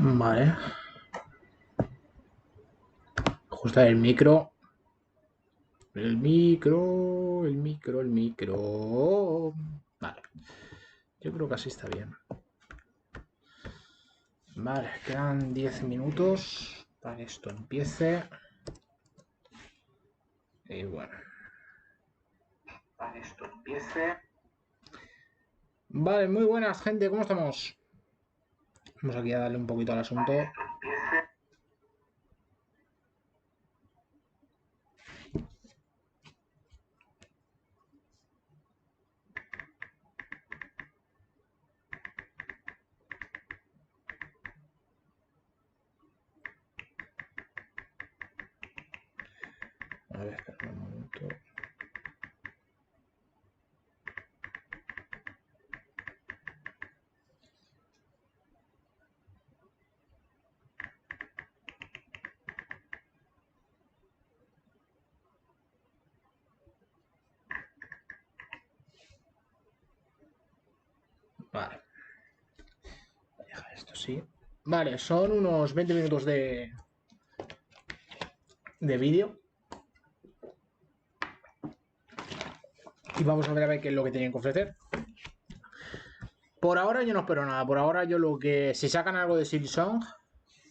Vale. Ajustar el micro. El micro, el micro, el micro. Vale. Yo creo que así está bien. Vale, quedan 10 minutos para que esto empiece. Y bueno. Para que esto empiece. Vale, muy buenas, gente. ¿Cómo estamos? Vamos aquí a darle un poquito al asunto. A ver, espera un momento. Vale. Voy a dejar esto así. Vale, son unos 20 minutos de vídeo. Y vamos a ver qué es lo que tienen que ofrecer. Por ahora yo no espero nada. Por ahora yo lo que... Si sacan algo de Silksong,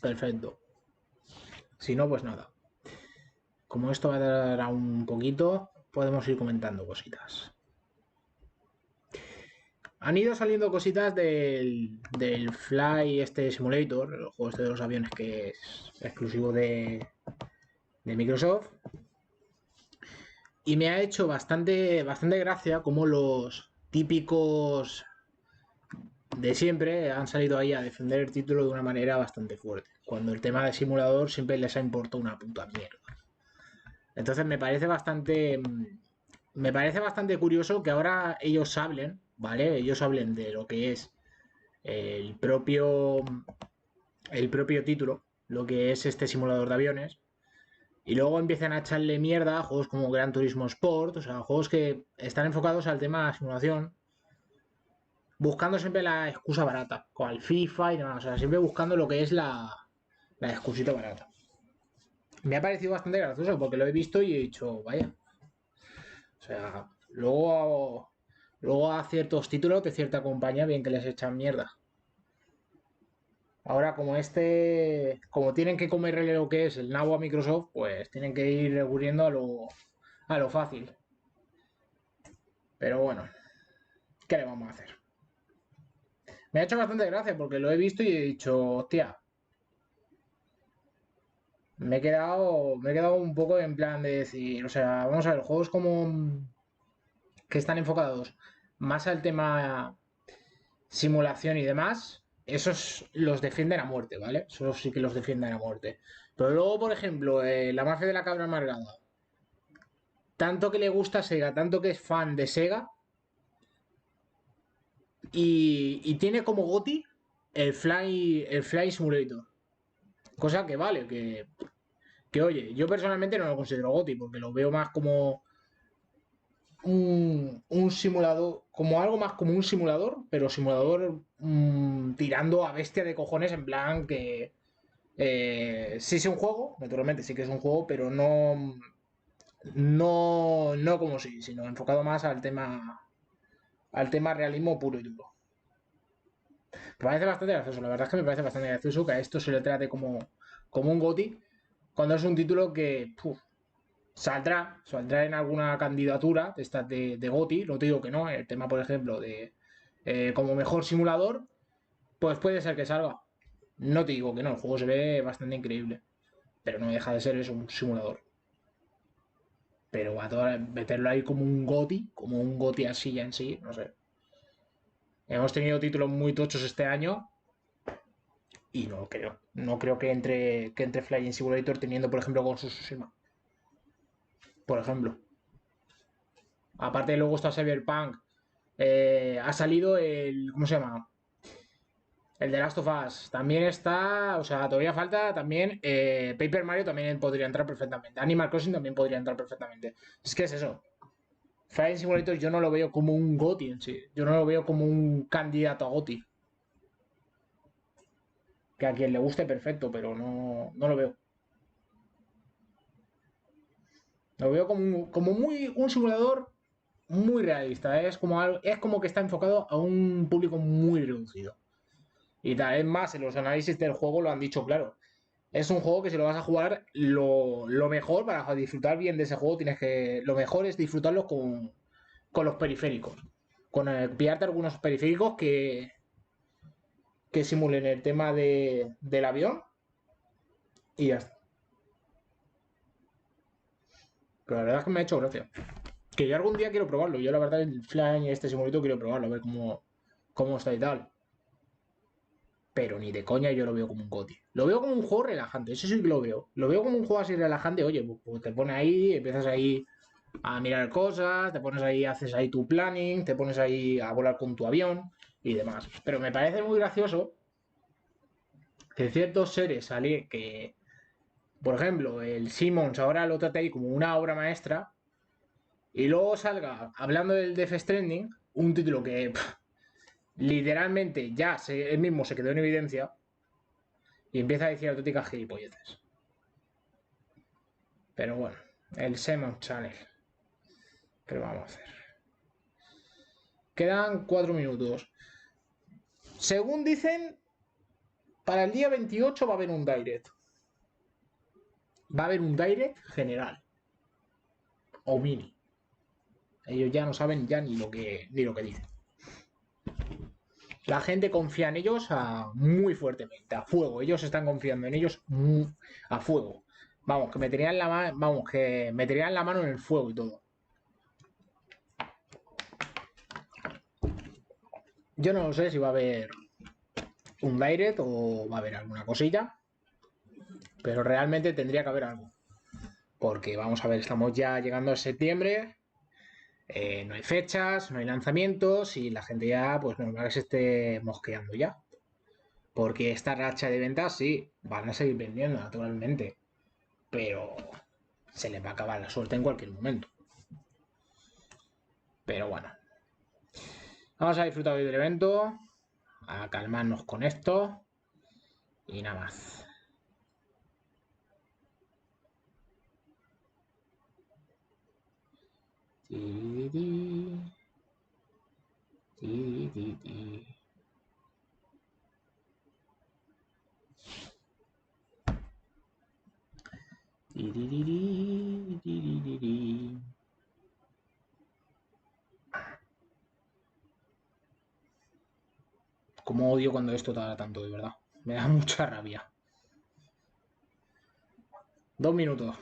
perfecto. Si no, pues nada. Como esto va a tardar un poquito, podemos ir comentando cositas. Han ido saliendo cositas del Fly Simulator, el juego este de los aviones que es exclusivo de Microsoft. Y me ha hecho bastante gracia como los típicos de siempre han salido ahí a defender el título de una manera bastante fuerte. Cuando el tema de simulador siempre les ha importado una puta mierda. Entonces me parece bastante curioso que ahora ellos hablen, ¿vale? Ellos hablen de lo que es el propio título, lo que es este simulador de aviones, y luego empiezan a echarle mierda a juegos como Gran Turismo Sport, o sea, juegos que están enfocados al tema de simulación, buscando siempre la excusa barata, con el FIFA y demás, o sea, siempre buscando lo que es la excusita barata. Me ha parecido bastante gracioso porque lo he visto y he dicho, vaya. O sea, luego a ciertos títulos de cierta compañía, bien que les echan mierda. Ahora, como tienen que comerle lo que es el nabo a Microsoft, pues tienen que ir recurriendo a lo fácil. Pero bueno, ¿qué le vamos a hacer? Me ha hecho bastante gracia porque lo he visto y he dicho, hostia, me he quedado un poco en plan de decir, o sea, vamos a ver, juegos como que están enfocados más al tema simulación y demás, esos los defienden a muerte, ¿vale? Esos sí que los defienden a muerte. Pero luego, por ejemplo, la mafia de la cabra amargada, tanto que le gusta a Sega, tanto que es fan de Sega, y tiene como GOTY el Fly Simulator. Cosa que vale, que oye, yo personalmente no lo considero GOTY, porque lo veo más como un simulador, como algo más como un simulador, pero simulador tirando a bestia de cojones, en plan que sí es un juego, naturalmente sí que es un juego, pero no como sí, sino enfocado más al tema realismo puro y duro. Me parece bastante gracioso, la verdad es que me parece bastante gracioso que a esto se le trate como un GOTY, cuando es un título que saldrá en alguna candidatura de estas de GOTY, no te digo que no, el tema, por ejemplo, de como mejor simulador, pues puede ser que salga. No te digo que no, el juego se ve bastante increíble, pero no deja de ser eso, un simulador. Pero meterlo ahí como un GOTY así ya en sí, no sé. Hemos tenido títulos muy tochos este año y no creo. No creo que entre Flying Simulator teniendo, por ejemplo, Ghost of Tsushima. Por ejemplo. Aparte, luego está Cyberpunk. Ha salido el. ¿Cómo se llama? El de Last of Us. También está. O sea, todavía falta también. Paper Mario también podría entrar perfectamente. Animal Crossing también podría entrar perfectamente. Es que es eso. Flying Simulator yo no lo veo como un GOTY en sí. Yo no lo veo como un candidato a GOTY. Que a quien le guste, perfecto, pero no lo veo. Lo veo como muy un simulador muy realista. Es como que está enfocado a un público muy reducido. Y tal, es más, en los análisis del juego lo han dicho claro. Es un juego que si lo vas a jugar, lo mejor para disfrutar bien de ese juego, tienes que. Lo mejor es disfrutarlo con los periféricos. Con pillarte algunos periféricos que simulen el tema del avión y ya está. Pero la verdad es que me ha hecho gracia. Que yo algún día quiero probarlo. Yo la verdad el Flying este simulito quiero probarlo, a ver cómo está y tal. Pero ni de coña yo lo veo como un GOTY. Lo veo como un juego relajante, eso sí que lo veo. Lo veo como un juego así relajante, oye, pues te pones ahí, empiezas ahí a mirar cosas, te pones ahí, haces ahí tu planning, te pones ahí a volar con tu avión y demás. Pero me parece muy gracioso que ciertos seres salen que, por ejemplo, el Simmons ahora lo trata ahí como una obra maestra y luego salga hablando del Death Stranding, un título que literalmente ya él mismo se quedó en evidencia y empieza a decir auténticas gilipolleces. Pero bueno, el Simon Channel. ¿Qué vamos a hacer? Quedan 4 minutos. Según dicen, para el día 28 va a haber un direct. Va a haber un direct general. O mini. Ellos ya no saben ya ni lo que dicen. La gente confía en ellos muy fuertemente, a fuego. Ellos están confiando en ellos a fuego. Vamos, que meterían la mano en el fuego y todo. Yo no sé si va a haber un direct o va a haber alguna cosilla, pero realmente tendría que haber algo. Porque vamos a ver, estamos ya llegando a septiembre, no hay fechas, no hay lanzamientos y la gente ya, pues normal que se esté mosqueando ya. Porque esta racha de ventas sí, van a seguir vendiendo naturalmente, pero se les va a acabar la suerte en cualquier momento. Pero bueno, vamos a disfrutar hoy del evento, a calmarnos con esto y nada más. Como odio cuando esto tarda tanto, de verdad. Me da mucha rabia. 2 minutos.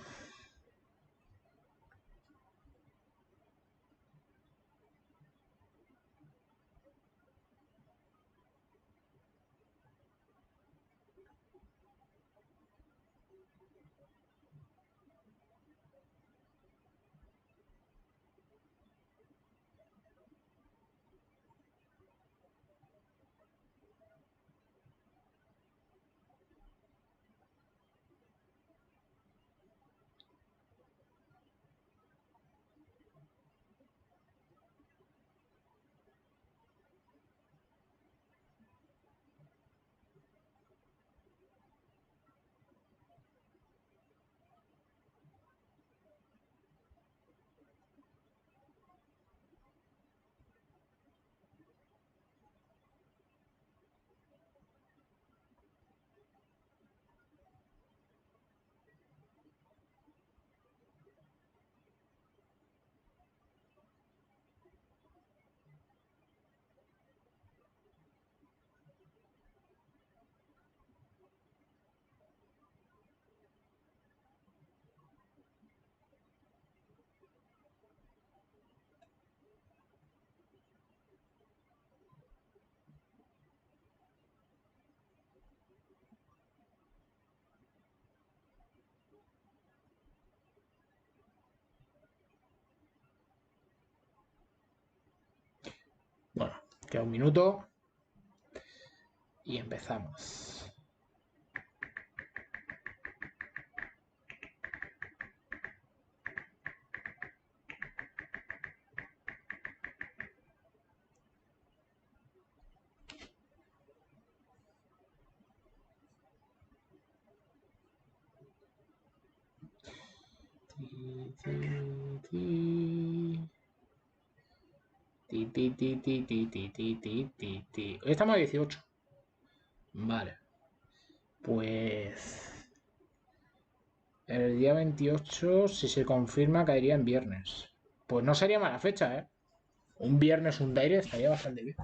Bueno, queda 1 minuto y empezamos. Hoy estamos a 18. Vale. Pues el día 28, si se confirma, caería en viernes. Pues no sería mala fecha, ¿eh? Un viernes, un Dire estaría bastante bien.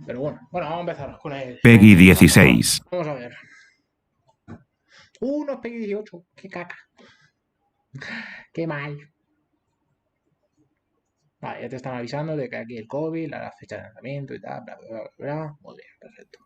Pero bueno, vamos a empezar con el... Peggy 16. Vamos a ver. No es Peggy 18. Qué caca. Qué mal. Vale, ya te están avisando de que aquí el COVID, la fecha de lanzamiento y tal, bla, bla, bla, bla. Muy bien, perfecto.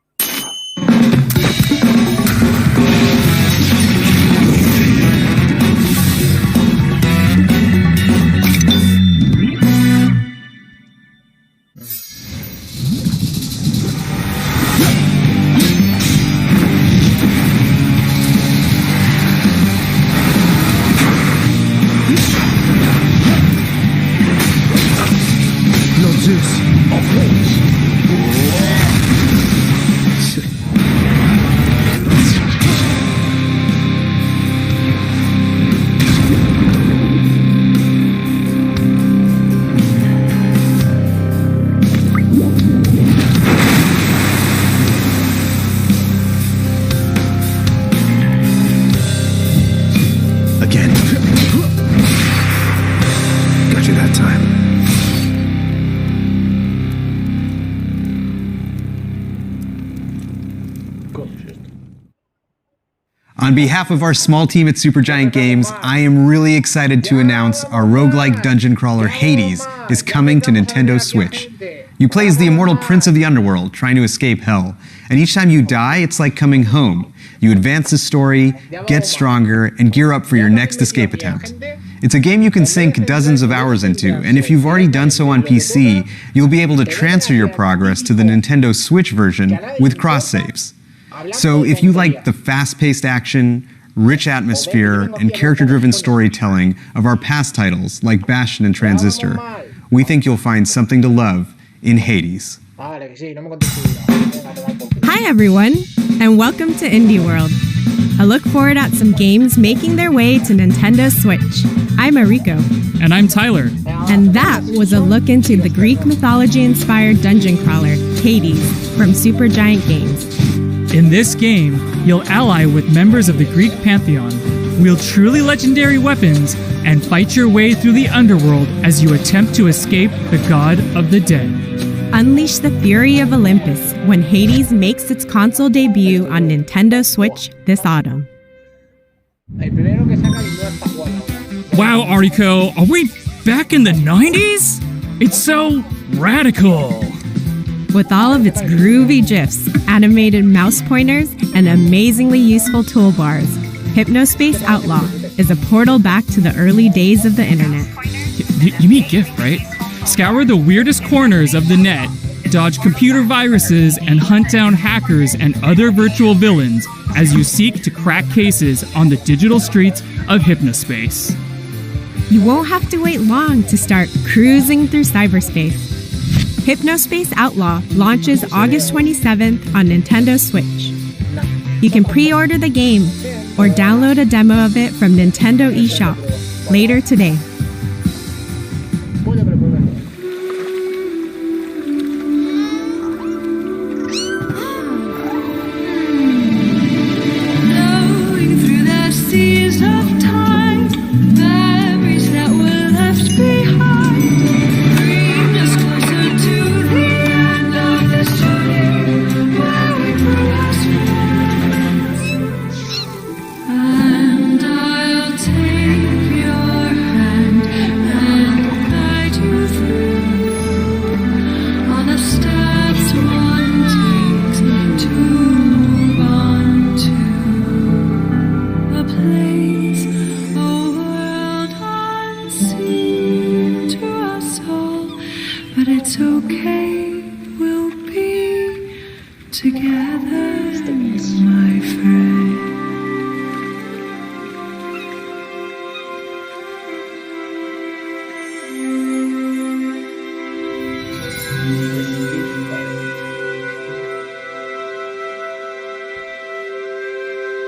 Again. Got you that time. On behalf of our small team at Supergiant Games, I am really excited to announce our roguelike dungeon crawler Hades is coming to Nintendo Switch. You play as the immortal prince of the underworld, trying to escape hell. And each time you die, it's like coming home. You advance the story, get stronger, and gear up for your next escape attempt. It's a game you can sink dozens of hours into, and if you've already done so on PC, you'll be able to transfer your progress to the Nintendo Switch version with cross-saves. So if you like the fast-paced action, rich atmosphere, and character-driven storytelling of our past titles like Bastion and Transistor, we think you'll find something to love in Hades. Hi everyone, and welcome to Indie World. I look forward at some games making their way to Nintendo Switch. I'm Mariko. And I'm Tyler. And that was a look into the Greek mythology-inspired dungeon crawler, Hades, from Supergiant Games. In this game, you'll ally with members of the Greek pantheon, wield truly legendary weapons, and fight your way through the underworld as you attempt to escape the god of the dead. Unleash the fury of Olympus when Hades makes its console debut on Nintendo Switch this autumn. Wow, Ariko, are we back in the 90s? It's so radical. With all of its groovy GIFs, animated mouse pointers, and amazingly useful toolbars, Hypnospace Outlaw is a portal back to the early days of the internet. You mean GIF, right? Scour the weirdest corners of the net, dodge computer viruses, and hunt down hackers and other virtual villains as you seek to crack cases on the digital streets of Hypnospace. You won't have to wait long to start cruising through cyberspace. Hypnospace Outlaw launches August 27th on Nintendo Switch. You can pre-order the game or download a demo of it from Nintendo eShop later today.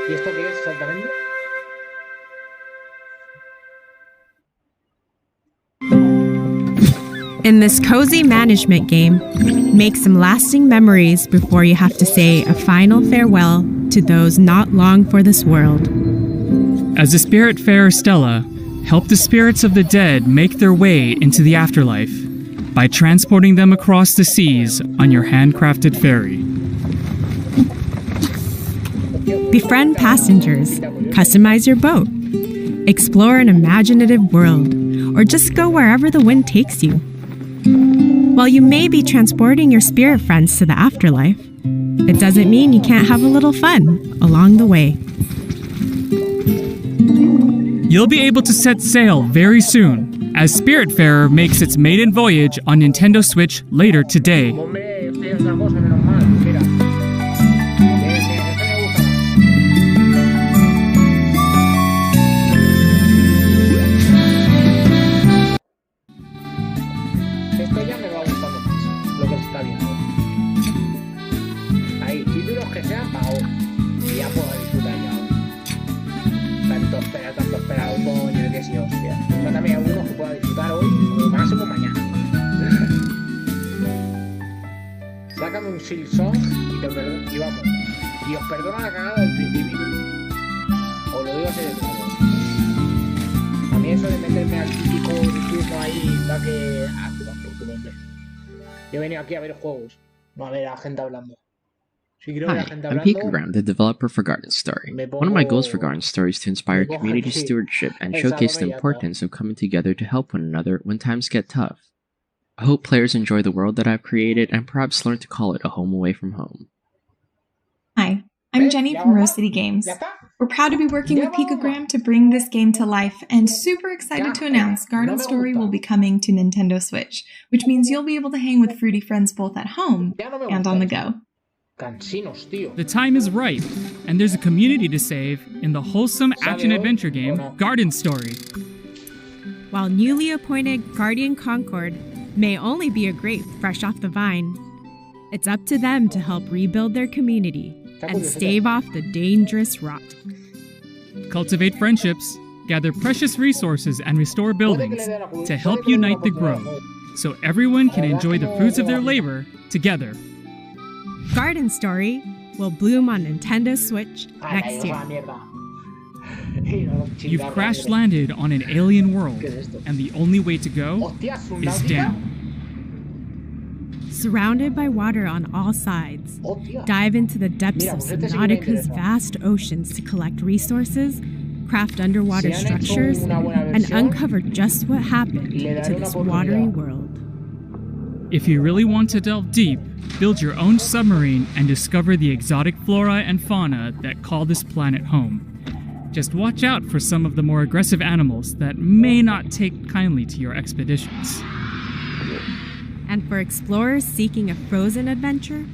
¿Y esto qué es exactamente? In this cozy management game, make some lasting memories before you have to say a final farewell to those not long for this world. As a Spiritfarer Stella, help the spirits of the dead make their way into the afterlife by transporting them across the seas on your handcrafted ferry. Befriend passengers, customize your boat, explore an imaginative world, or just go wherever the wind takes you. While you may be transporting your spirit friends to the afterlife, it doesn't mean you can't have a little fun along the way. You'll be able to set sail very soon, as Spiritfarer makes its maiden voyage on Nintendo Switch later today. Hombre, esto es otra cosa, menos mal. Mira. Esto ya me va gustando más, lo que se está viendo. Hay títulos que sean para hoy. Y ya puedo disfrutar ya hoy. Tanto esperado, coño, que sí, hostia. Mándame algunos que pueda disfrutar hoy, o máximo mañana. Sácame un Silksong y vamos. Y os perdono la cagada del principio. Os lo digo así de claro. A mí eso de meterme al típico turno ahí, da que... hombre. Yo he venido aquí a ver juegos, no a ver a gente hablando. Si quiero ver a Hi, gente I'm hablando... Pikagram, the developer for Garden Story. One of my goals for Garden Story is to inspire community stewardship and showcase the importance of coming together to help one another when times get tough. I hope players enjoy the world that I've created and perhaps learn to call it a home away from home. Hi, I'm Jenny from Rose City Games. We're proud to be working with Pikagram to bring this game to life and super excited to announce Garden Story will be coming to Nintendo Switch, which means you'll be able to hang with fruity friends both at home and on the go. The time is ripe, and there's a community to save in the wholesome action-adventure game Garden Story. While newly appointed Guardian Concord may only be a grape fresh off the vine, it's up to them to help rebuild their community and stave off the dangerous rot. Cultivate friendships, gather precious resources, and restore buildings to help unite the grove, so everyone can enjoy the fruits of their labor together. Garden Story will bloom on Nintendo Switch next year. You've crash-landed on an alien world, and the only way to go is down. Surrounded by water on all sides, dive into the depths of Subnautica's vast oceans to collect resources, craft underwater structures, and uncover just what happened to this watery world. If you really want to delve deep, build your own submarine and discover the exotic flora and fauna that call this planet home. Just watch out for some of the more aggressive animals that may not take kindly to your expeditions. And for explorers seeking a frozen adventure,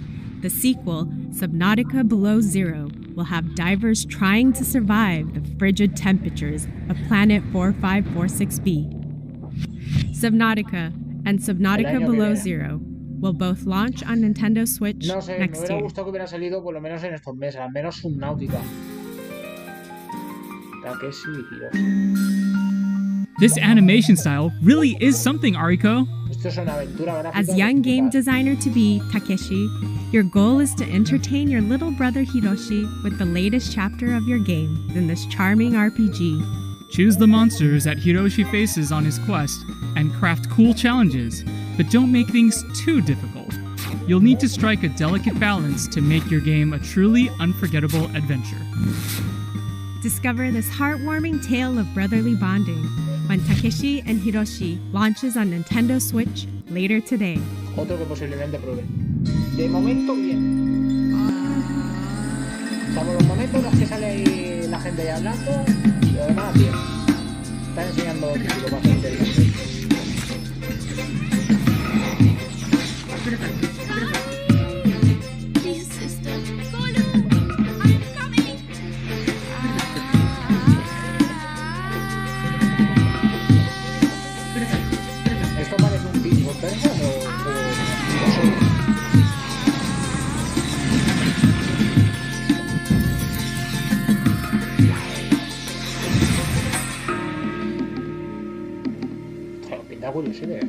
the sequel, Subnautica Below Zero, will have divers trying to survive the frigid temperatures of Planet 4546b. Subnautica and Subnautica Below Zero will both launch on Nintendo Switch No sé, next me hubiera year. gustado que hubiera salido por lo menos en estos meses, al menos Subnautica. Takeshi Hiroshi. This animation style really is something, Ariko. Esto es una aventura gráfica. As young game designer to be, Takeshi, your goal is to entertain your little brother Hiroshi with the latest chapter of your game in this charming RPG. Choose the monsters that Hiroshi faces on his quest and craft cool challenges, but don't make things too difficult. You'll need to strike a delicate balance to make your game a truly unforgettable adventure. Discover this heartwarming tale of brotherly bonding when Takeshi and Hiroshi launches on Nintendo Switch later today. Otro que posiblemente pruebe. De momento, bien. Salvo los momentos en los que sale ahí la gente ya hablando, lo demás, bien. Está enseñando títulos bastante interesantes. ¿Esto parece un Big Person o solo? Pinta curioso, ¿eh?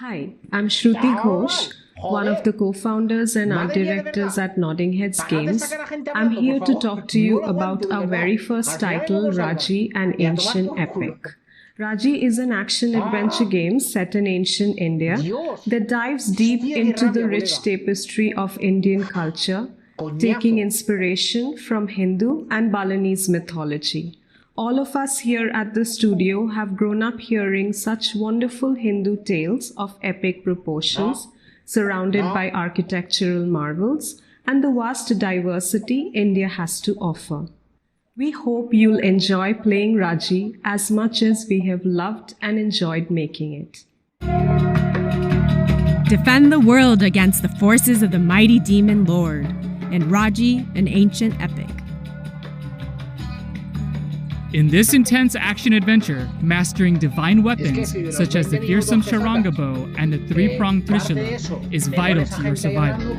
Hi, I'm Shruti Ghosh, one of the co-founders and art directors at Nodding Heads Games. I'm here to talk to you about our very first title, Raji, an Ancient Epic. Raji is an action-adventure game set in ancient India that dives deep into the rich tapestry of Indian culture, taking inspiration from Hindu and Balinese mythology. All of us here at the studio have grown up hearing such wonderful Hindu tales of epic proportions, surrounded by architectural marvels and the vast diversity India has to offer. We hope you'll enjoy playing Raji as much as we have loved and enjoyed making it. Defend the world against the forces of the mighty demon lord in Raji, an Ancient Epic. In this intense action-adventure, mastering divine weapons such as the fearsome Charanga bow and the three-pronged Trishula is vital to your survival.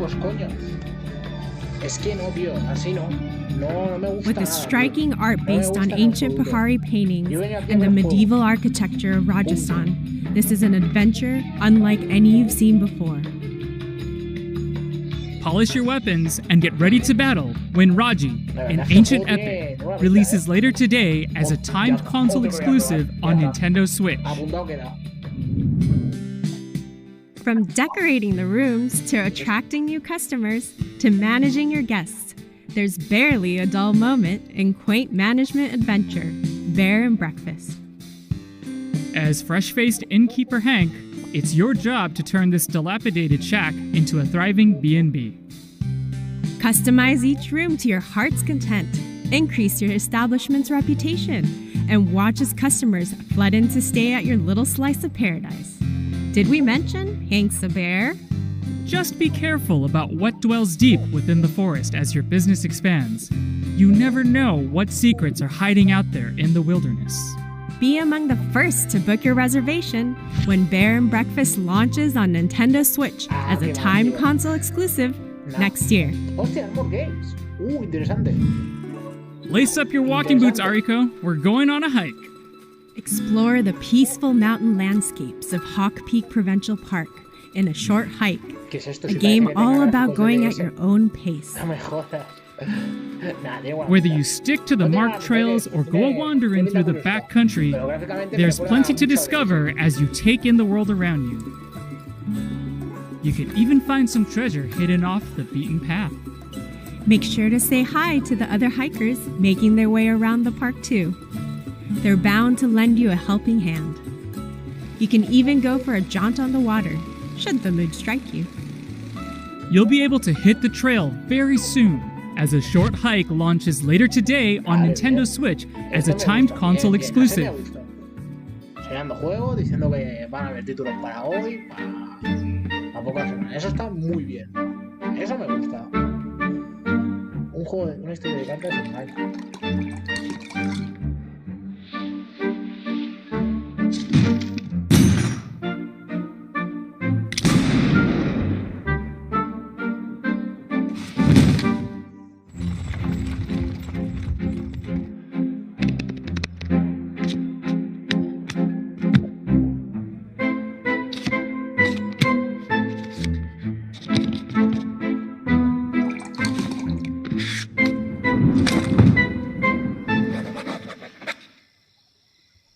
With the striking art based on ancient Pahari paintings and the medieval architecture of Rajasthan, this is an adventure unlike any you've seen before. Polish your weapons and get ready to battle when Raji, an Ancient Epic, releases later today as a timed console exclusive on Nintendo Switch. From decorating the rooms to attracting new customers to managing your guests, there's barely a dull moment in quaint management adventure, Bear and Breakfast. As fresh-faced innkeeper Hank, it's your job to turn this dilapidated shack into a thriving B&B. Customize each room to your heart's content, increase your establishment's reputation, and watch as customers flood in to stay at your little slice of paradise. Did we mention Hank's the bear? Just be careful about what dwells deep within the forest as your business expands. You never know what secrets are hiding out there in the wilderness. Be among the first to book your reservation when Bear and Breakfast launches on Nintendo Switch as a timed console exclusive next year. Lace up your walking boots, Ariko. We're going on a hike. Explore the peaceful mountain landscapes of Hawk Peak Provincial Park in a short hike. A game all about going at your own pace. Whether you stick to the marked trails or go wandering through the backcountry, there's plenty to discover as you take in the world around you. You can even find some treasure hidden off the beaten path. Make sure to say hi to the other hikers making their way around the park too. They're bound to lend you a helping hand. You can even go for a jaunt on the water, should the mood strike you. You'll be able to hit the trail very soon, as a short hike launches later today on Nintendo Switch as a timed console exclusive. Enseñando juegos, diciendo que van a haber títulos para hoy, para pocas semanas. Eso está muy bien. Eso me gusta. Un juego de una historia de cartas online.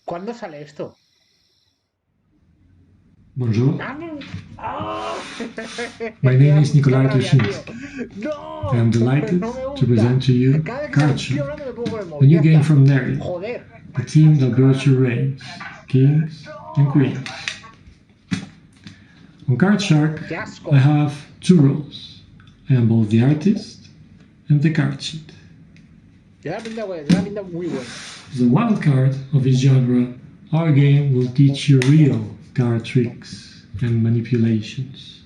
¿Cuándo sale esto? Bonjour. My name is Nikolai Toshinsky. I am delighted to present to you Card Shark, a new game from Neri, a team that builds your reigns, kings and queens. On Card Shark, I have two roles. I am both the artist and the card sheet. As a wild card of its genre, our game will teach you real card tricks and manipulations.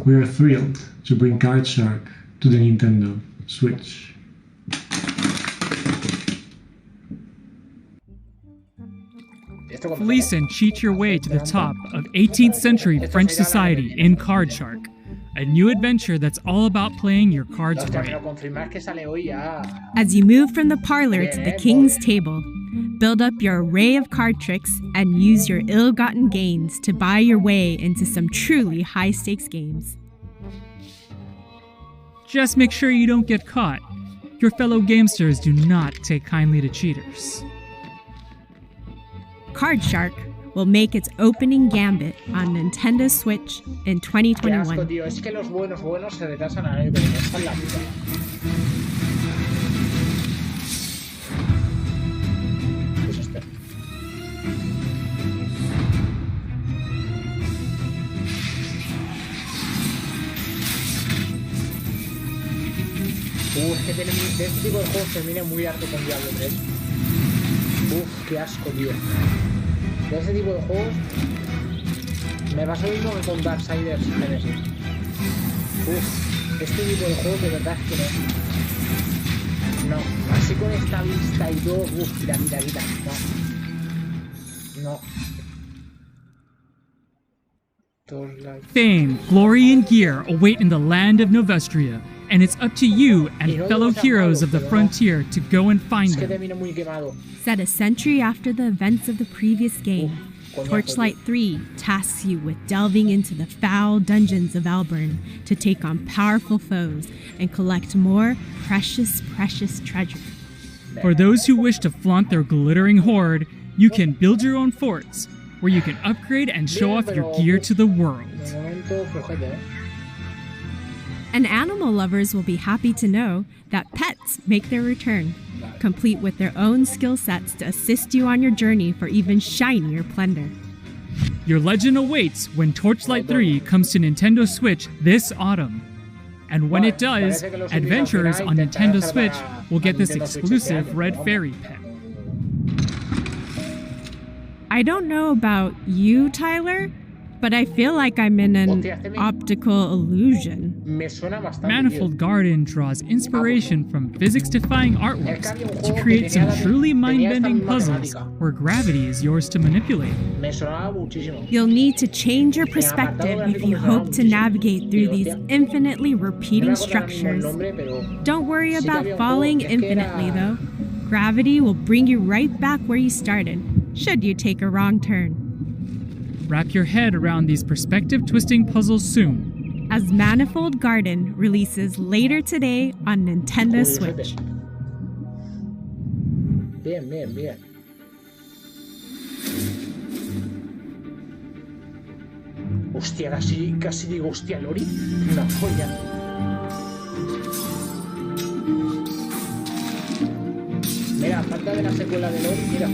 We are thrilled to bring Card Shark to the Nintendo Switch. Fleece and cheat your way to the top of 18th century French society in Card Shark, a new adventure that's all about playing your cards right. As you move from the parlor to the king's table, Build up your array of card tricks and use your ill-gotten gains to buy your way into some truly high-stakes games. Just make sure you don't get caught. Your fellow gamesters do not take kindly to cheaters. Card Shark will make its opening gambit on Nintendo Switch in 2021. Qué asco, tío. Es que los buenos se retrasan al año que viene. Esta es la puta. ¿Qué es este? Es que de este tipo de juegos termina muy harto con Diablo 3. Qué asco, tío. De ese tipo de juegos me pasa lo mismo que con Darksiders Genesis. Este tipo de juegos de verdad es que no. Así con esta vista y todo, quita. No. Fame, glory, and gear await in the land of Novestria, and it's up to you and fellow heroes of the frontier to go and find them. Set a century after the events of the previous game, Torchlight 3 tasks you with delving into the foul dungeons of Alburn to take on powerful foes and collect more precious treasure. For those who wish to flaunt their glittering hoard, you can build your own forts, where you can upgrade and show off your gear to the world. And animal lovers will be happy to know that pets make their return, complete with their own skill sets to assist you on your journey for even shinier plunder. Your legend awaits when Torchlight 3 comes to Nintendo Switch this autumn. And when it does, adventurers on Nintendo Switch will get this exclusive Red Fairy pet. I don't know about you, Tyler, but I feel like I'm in an optical illusion. Manifold Garden draws inspiration from physics-defying artworks to create some truly mind-bending puzzles where gravity is yours to manipulate. You'll need to change your perspective if you hope to navigate through these infinitely repeating structures. Don't worry about falling infinitely, though. Gravity will bring you right back where you started, should you take a wrong turn. Wrap your head around these perspective-twisting puzzles soon, as Manifold Garden releases later today on Nintendo Switch. Bien. Hostia, casi digo, hostia, Lori. Una polla. Mira, falta de la secuela de Lori, mira.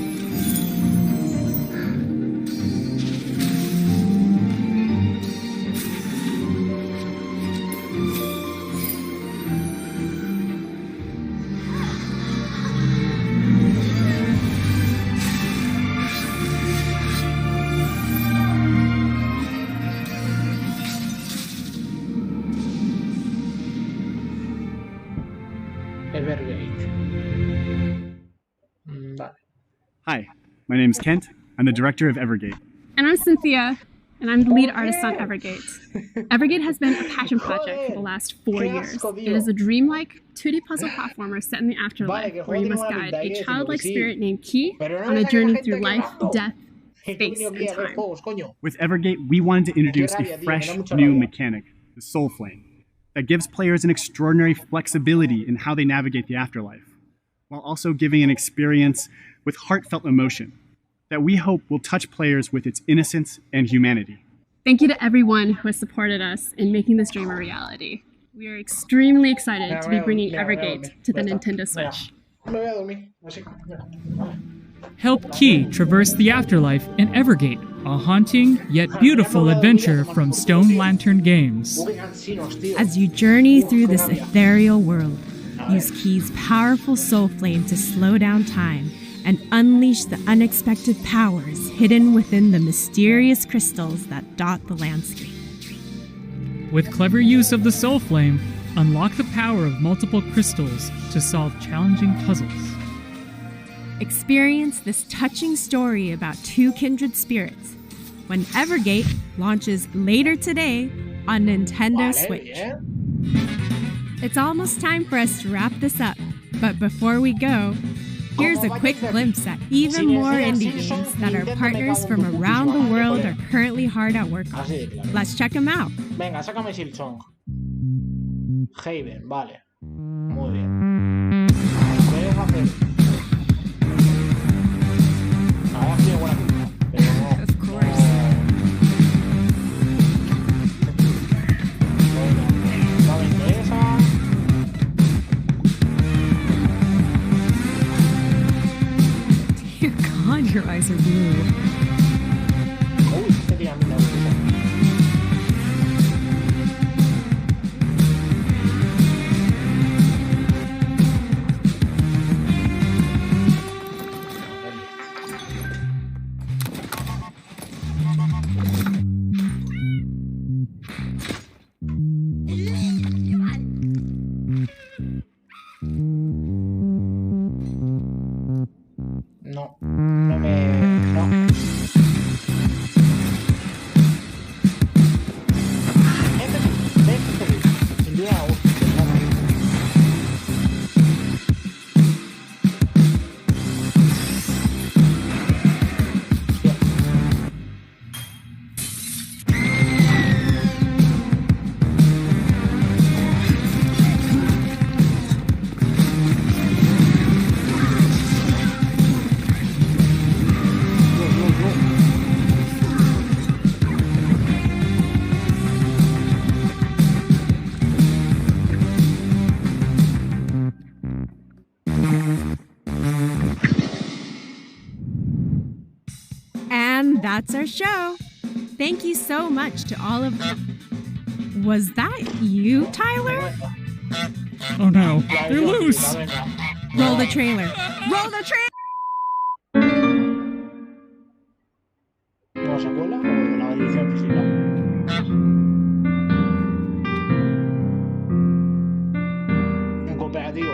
Hi, my name is Kent. I'm the director of Evergate. And I'm Cynthia, and I'm the lead artist on Evergate. Evergate has been a passion project for the last 4 years. It is a dreamlike 2D puzzle platformer set in the afterlife, where you must guide a childlike spirit named Key on a journey through life, death, space, and time. With Evergate, we wanted to introduce a fresh, new mechanic, the Soul Flame, that gives players an extraordinary flexibility in how they navigate the afterlife, while also giving an experience with heartfelt emotion that we hope will touch players with its innocence and humanity. Thank you to everyone who has supported us in making this dream a reality. We are extremely excited to be bringing Evergate to the Nintendo Switch. Help Key traverse the afterlife in Evergate, a haunting yet beautiful adventure from Stone Lantern Games. As you journey through this ethereal world, use Key's powerful soul flame to slow down time and unleash the unexpected powers hidden within the mysterious crystals that dot the landscape. With clever use of the Soul Flame, unlock the power of multiple crystals to solve challenging puzzles. Experience this touching story about two kindred spirits when Evergate launches later today on Nintendo Switch. It's almost time for us to wrap this up, but before we go, Here's a quick glimpse at even more indie games that our partners from around the world are currently hard at work on. Let's check them out. Venga, sácame Silksong. Haven, vale. Muy bien. ¿Qué debes hacer? Ahora tiene buena pinta, pero no. Of course. No me interesa. Dear God, your eyes are blue. Uy, este tira a mí me gusta. No, no me... no. Este sí, sin duda me gusta. And that's our show. Thank you so much to all of them. Was that you, Tyler? Oh no, they're loose! Roll the trailer. Roll the trailer! ¿No se acuerda o de la edición física? Un cooperativo.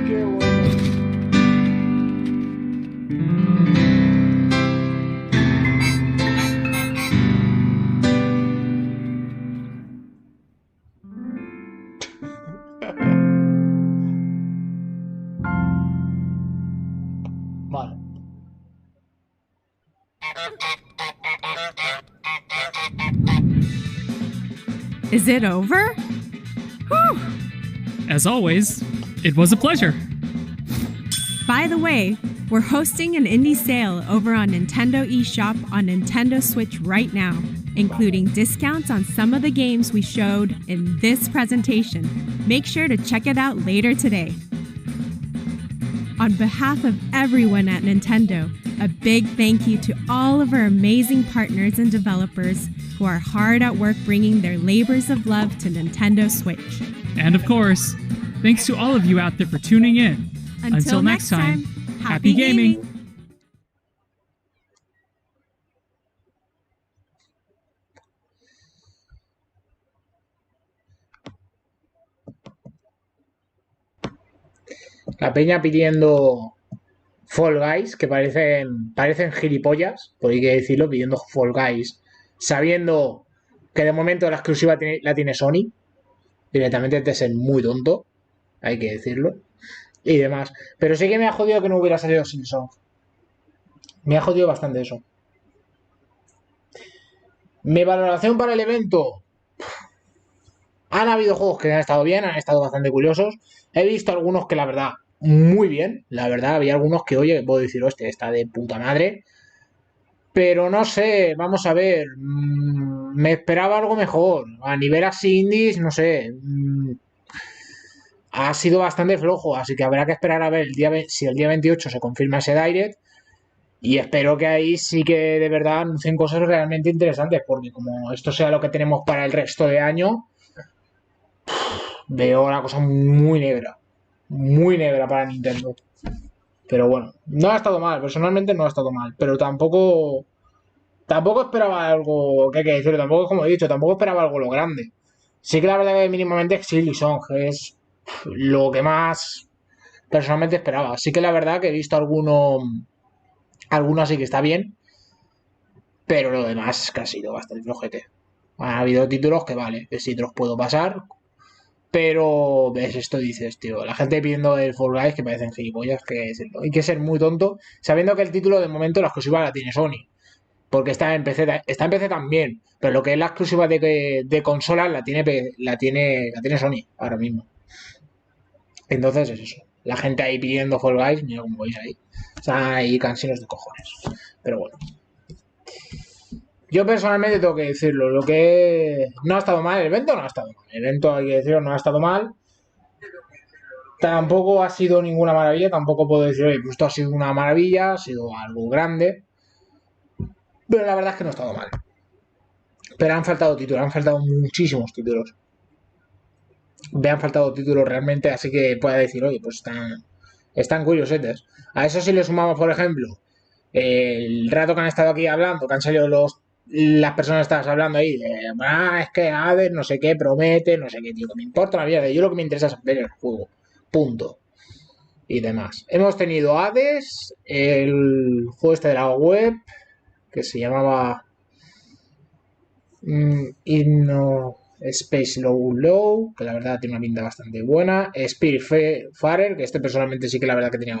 Qué bueno. Vale. Is it over? Whew. As always, it was a pleasure. By the way, we're hosting an indie sale over on Nintendo eShop on Nintendo Switch right now, including discounts on some of the games we showed in this presentation. Make sure to check it out later today. On behalf of everyone at Nintendo, a big thank you to all of our amazing partners and developers who are hard at work bringing their labors of love to Nintendo Switch. And of course, thanks to all of you out there for tuning in. Until next time, happy gaming! La peña pidiendo Fall Guys, que parecen gilipollas, por ahí que decirlo, pidiendo Fall Guys, sabiendo que de momento la exclusiva la tiene Sony. Directamente es de ser muy tonto, hay que decirlo, y demás. Pero sí que me ha jodido que no hubiera salido Silksong. Me ha jodido bastante eso. Mi valoración para el evento. Han habido juegos que han estado bien, han estado bastante curiosos. He visto algunos que la verdad, muy bien. La verdad, había algunos que, oye, puedo decir, hostia, está de puta madre. Pero no sé, vamos a ver. Me esperaba algo mejor. A nivel así indies, no sé. Ha sido bastante flojo, así que habrá que esperar a ver si el día 28 se confirma ese Direct. Y espero que ahí sí que de verdad anuncien cosas realmente interesantes, porque como esto sea lo que tenemos para el resto de año, veo la cosa muy negra para Nintendo. Pero bueno, no ha estado mal, personalmente no ha estado mal, pero tampoco esperaba algo, que hay que decirlo, tampoco, como he dicho, tampoco esperaba algo lo grande. Sí que la verdad que mínimamente Silksong es lo que más personalmente esperaba. Sí que la verdad que he visto alguno así que está bien, pero lo demás que ha sido bastante flojete. Ha habido títulos que vale, que sí te los puedo pasar, pero ves esto y dices, tío, la gente pidiendo el Fall Guys que parecen gilipollas, que hay que ser muy tonto, sabiendo que el título de momento la exclusiva la tiene Sony, porque está en PC también, pero lo que es la exclusiva de consolas la tiene Sony ahora mismo. Entonces es eso. La gente ahí pidiendo Fall Guys, mira cómo veis ahí. Están ahí cansinos de cojones. Pero bueno. Yo personalmente tengo que decirlo. Lo que no ha estado mal, el evento no ha estado mal. El evento, hay que decirlo, no ha estado mal. Tampoco ha sido ninguna maravilla. Tampoco puedo decir, oye, pues esto ha sido una maravilla. Ha sido algo grande. Pero la verdad es que no ha estado mal. Pero han faltado títulos. Han faltado muchísimos títulos. Me han faltado títulos realmente, así que pueda decir, oye, pues están curiosetes. A eso si le sumamos, por ejemplo, el rato que han estado aquí hablando, que han salido las personas que estabas hablando ahí, es que Hades, no sé qué, promete, no sé qué, tío, que me importa la vida. Yo lo que me interesa es ver el juego, punto. Y demás. Hemos tenido Hades, el juego este de la web, que se llamaba Space Low, que la verdad tiene una pinta bastante buena. Spiritfarer, que este personalmente sí que la verdad que tenía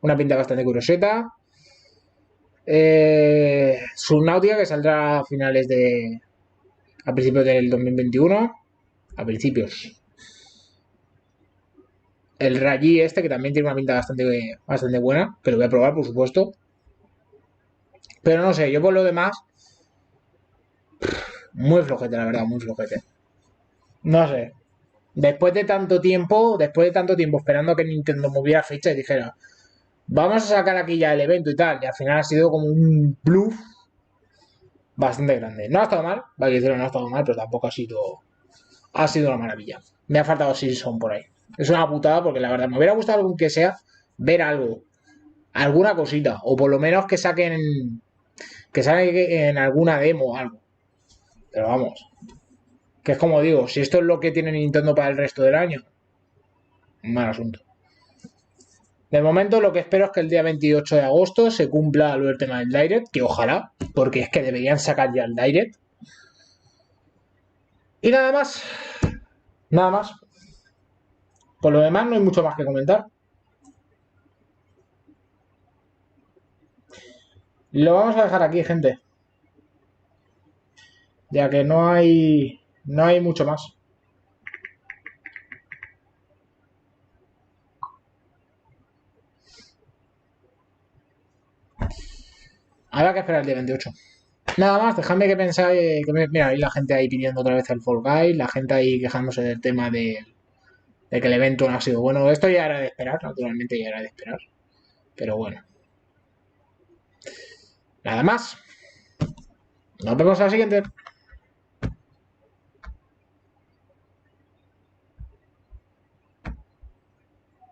una pinta bastante curioseta. Subnautica, que saldrá a principios del 2021. A principios. El Raji este, que también tiene una pinta bastante buena, que lo voy a probar, por supuesto. Pero no sé, yo por lo demás, muy flojete, la verdad, muy flojete. No sé. Después de tanto tiempo esperando que Nintendo moviera fecha y dijera, vamos a sacar aquí ya el evento y tal, y al final ha sido como un bluff bastante grande. No ha estado mal, vale que decirlo, no ha estado mal, pero tampoco ha sido una maravilla. Me ha faltado Simpson por ahí. Es una putada porque la verdad me hubiera gustado aunque sea ver algo, alguna cosita, o por lo menos que saquen en alguna demo o algo. Pero vamos, que es como digo, si esto es lo que tiene Nintendo para el resto del año, mal asunto. De momento lo que espero es que el día 28 de agosto se cumpla el tema del Direct, que ojalá, porque es que deberían sacar ya el Direct. Y nada más. Nada más. Por lo demás no hay mucho más que comentar. Lo vamos a dejar aquí, gente. Ya que no hay mucho más. Habrá que esperar el día 28. Nada más, dejadme que pensáis. Mira, hay la gente ahí pidiendo otra vez el Fall Guys, la gente ahí quejándose del tema de que el evento no ha sido bueno. Esto ya era de esperar, naturalmente ya era de esperar. Pero bueno. Nada más. Nos vemos a la siguiente.